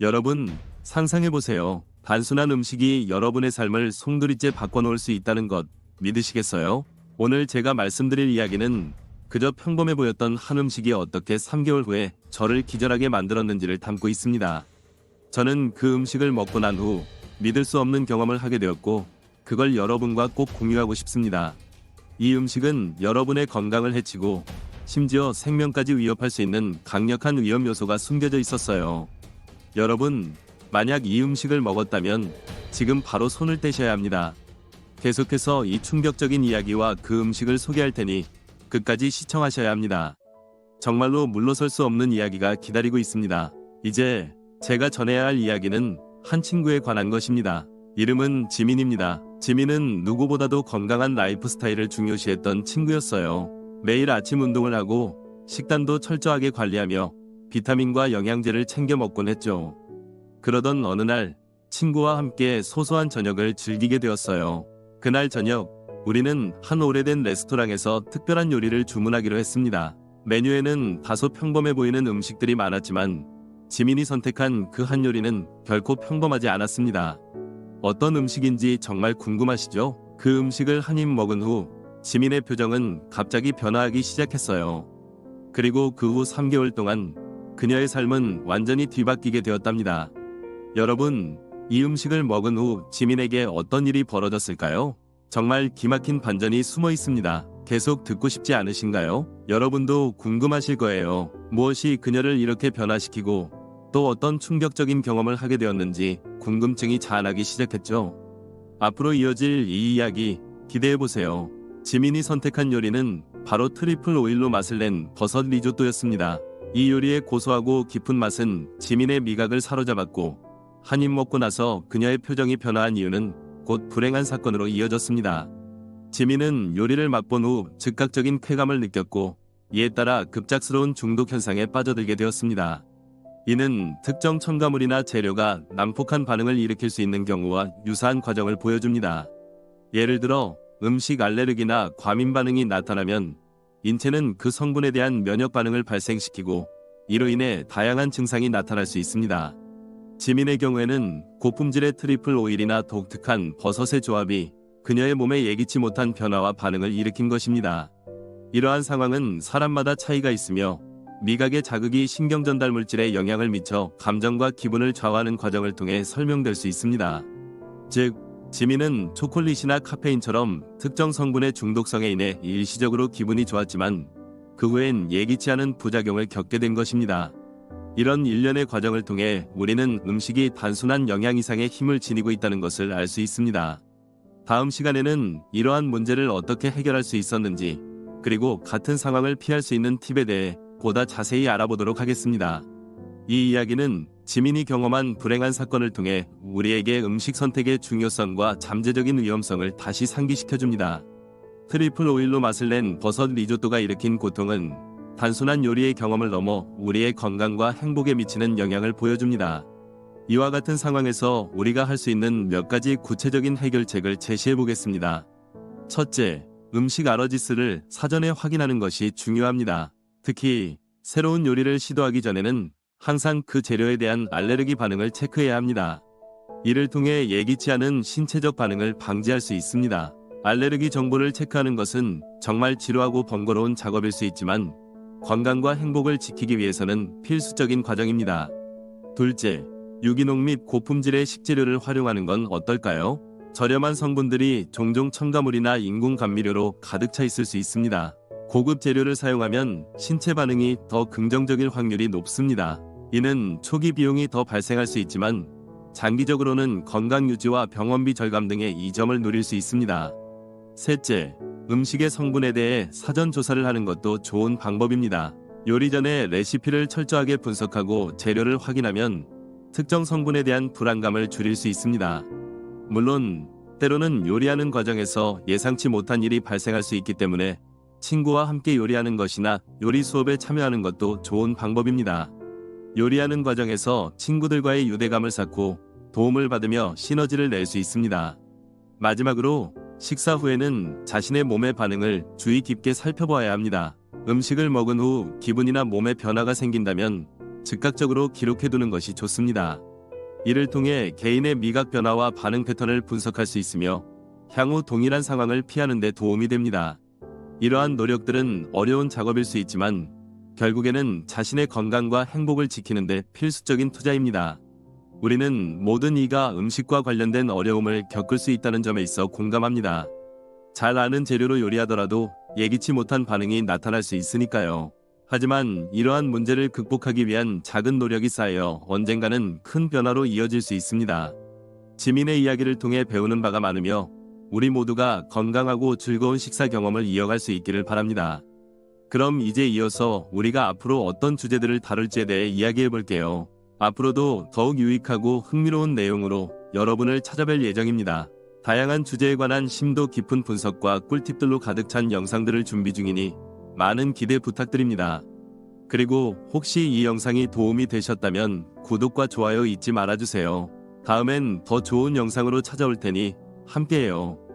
여러분, 상상해보세요. 단순한 음식이 여러분의 삶을 송두리째 바꿔놓을 수 있다는 것 믿으시겠어요? 오늘 제가 말씀드릴 이야기는 그저 평범해 보였던 한 음식이 어떻게 3개월 후에 저를 기절하게 만들었는지를 담고 있습니다. 저는 그 음식을 먹고 난 후 믿을 수 없는 경험을 하게 되었고, 그걸 여러분과 꼭 공유하고 싶습니다. 이 음식은 여러분의 건강을 해치고 심지어 생명까지 위협할 수 있는 강력한 위험 요소가 숨겨져 있었어요. 여러분, 만약 이 음식을 먹었다면 지금 바로 손을 떼셔야 합니다. 계속해서 이 충격적인 이야기와 그 음식을 소개할 테니 끝까지 시청하셔야 합니다. 정말로 물러설 수 없는 이야기가 기다리고 있습니다. 이제 제가 전해야 할 이야기는 한 친구에 관한 것입니다. 이름은 지민입니다. 지민은 누구보다도 건강한 라이프 스타일을 중요시했던 친구였어요. 매일 아침 운동을 하고 식단도 철저하게 관리하며 비타민과 영양제를 챙겨 먹곤 했죠. 그러던 어느 날 친구와 함께 소소한 저녁을 즐기게 되었어요. 그날 저녁 우리는 한 오래된 레스토랑에서 특별한 요리를 주문하기로 했습니다. 메뉴에는 다소 평범해 보이는 음식들이 많았지만 지민이 선택한 그 한 요리는 결코 평범하지 않았습니다. 어떤 음식인지 정말 궁금하시죠? 그 음식을 한 입 먹은 후 지민의 표정은 갑자기 변화하기 시작했어요. 그리고 그 후 3개월 동안 그녀의 삶은 완전히 뒤바뀌게 되었답니다. 여러분, 이 음식을 먹은 후 지민에게 어떤 일이 벌어졌을까요? 정말 기막힌 반전이 숨어 있습니다. 계속 듣고 싶지 않으신가요? 여러분도 궁금하실 거예요. 무엇이 그녀를 이렇게 변화시키고 또 어떤 충격적인 경험을 하게 되었는지 궁금증이 자아나기 시작했죠. 앞으로 이어질 이 이야기 기대해보세요. 지민이 선택한 요리는 바로 트리플 오일로 맛을 낸 버섯 리조또였습니다. 이 요리의 고소하고 깊은 맛은 지민의 미각을 사로잡았고, 한 입 먹고 나서 그녀의 표정이 변화한 이유는 곧 불행한 사건으로 이어졌습니다. 지민은 요리를 맛본 후 즉각적인 쾌감을 느꼈고, 이에 따라 급작스러운 중독 현상에 빠져들게 되었습니다. 이는 특정 첨가물이나 재료가 난폭한 반응을 일으킬 수 있는 경우와 유사한 과정을 보여줍니다. 예를 들어 음식 알레르기나 과민 반응이 나타나면 인체는 그 성분에 대한 면역 반응을 발생시키고, 이로 인해 다양한 증상이 나타날 수 있습니다. 지민의 경우에는 고품질의 트리플 오일이나 독특한 버섯의 조합이 그녀의 몸에 예기치 못한 변화와 반응을 일으킨 것입니다. 이러한 상황은 사람마다 차이가 있으며 미각의 자극이 신경 전달 물질에 영향을 미쳐 감정과 기분을 좌우하는 과정을 통해 설명될 수 있습니다. 즉, 지민은 초콜릿이나 카페인처럼 특정 성분의 중독성에 인해 일시적으로 기분이 좋았지만 그 후엔 예기치 않은 부작용을 겪게 된 것입니다. 이런 일련의 과정을 통해 우리는 음식이 단순한 영양 이상의 힘을 지니고 있다는 것을 알 수 있습니다. 다음 시간에는 이러한 문제를 어떻게 해결할 수 있었는지, 그리고 같은 상황을 피할 수 있는 팁에 대해 보다 자세히 알아보도록 하겠습니다. 이 이야기는 지민이 경험한 불행한 사건을 통해 우리에게 음식 선택의 중요성과 잠재적인 위험성을 다시 상기시켜줍니다. 트리플 오일로 맛을 낸 버섯 리조또가 일으킨 고통은 단순한 요리의 경험을 넘어 우리의 건강과 행복에 미치는 영향을 보여줍니다. 이와 같은 상황에서 우리가 할 수 있는 몇 가지 구체적인 해결책을 제시해 보겠습니다. 첫째, 음식 알러지스를 사전에 확인하는 것이 중요합니다. 특히 새로운 요리를 시도하기 전에는 항상 그 재료에 대한 알레르기 반응을 체크해야 합니다. 이를 통해 예기치 않은 신체적 반응을 방지할 수 있습니다. 알레르기 정보를 체크하는 것은 정말 지루하고 번거로운 작업일 수 있지만 건강과 행복을 지키기 위해서는 필수적인 과정입니다. 둘째, 유기농 및 고품질의 식재료를 활용하는 건 어떨까요? 저렴한 성분들이 종종 첨가물이나 인공 감미료로 가득 차 있을 수 있습니다. 고급 재료를 사용하면 신체 반응이 더 긍정적일 확률이 높습니다. 이는 초기 비용이 더 발생할 수 있지만 장기적으로는 건강 유지와 병원비 절감 등의 이점을 누릴 수 있습니다. 셋째, 음식의 성분에 대해 사전 조사를 하는 것도 좋은 방법입니다. 요리 전에 레시피를 철저하게 분석하고 재료를 확인하면 특정 성분에 대한 불안감을 줄일 수 있습니다. 물론 때로는 요리하는 과정에서 예상치 못한 일이 발생할 수 있기 때문에 친구와 함께 요리하는 것이나 요리 수업에 참여하는 것도 좋은 방법입니다. 요리하는 과정에서 친구들과의 유대감을 쌓고 도움을 받으며 시너지를 낼 수 있습니다. 마지막으로 식사 후에는 자신의 몸의 반응을 주의 깊게 살펴봐야 합니다. 음식을 먹은 후 기분이나 몸에 변화가 생긴다면 즉각적으로 기록해두는 것이 좋습니다. 이를 통해 개인의 미각 변화와 반응 패턴을 분석할 수 있으며 향후 동일한 상황을 피하는 데 도움이 됩니다. 이러한 노력들은 어려운 작업일 수 있지만 결국에는 자신의 건강과 행복을 지키는 데 필수적인 투자입니다. 우리는 모든 이가 음식과 관련된 어려움을 겪을 수 있다는 점에 있어 공감합니다. 잘 아는 재료로 요리하더라도 예기치 못한 반응이 나타날 수 있으니까요. 하지만 이러한 문제를 극복하기 위한 작은 노력이 쌓여 언젠가는 큰 변화로 이어질 수 있습니다. 지민의 이야기를 통해 배우는 바가 많으며 우리 모두가 건강하고 즐거운 식사 경험을 이어갈 수 있기를 바랍니다. 그럼 이제 이어서 우리가 앞으로 어떤 주제들을 다룰지에 대해 이야기해 볼게요. 앞으로도 더욱 유익하고 흥미로운 내용으로 여러분을 찾아뵐 예정입니다. 다양한 주제에 관한 심도 깊은 분석과 꿀팁들로 가득 찬 영상들을 준비 중이니 많은 기대 부탁드립니다. 그리고 혹시 이 영상이 도움이 되셨다면 구독과 좋아요 잊지 말아주세요. 다음엔 더 좋은 영상으로 찾아올 테니 함께해요.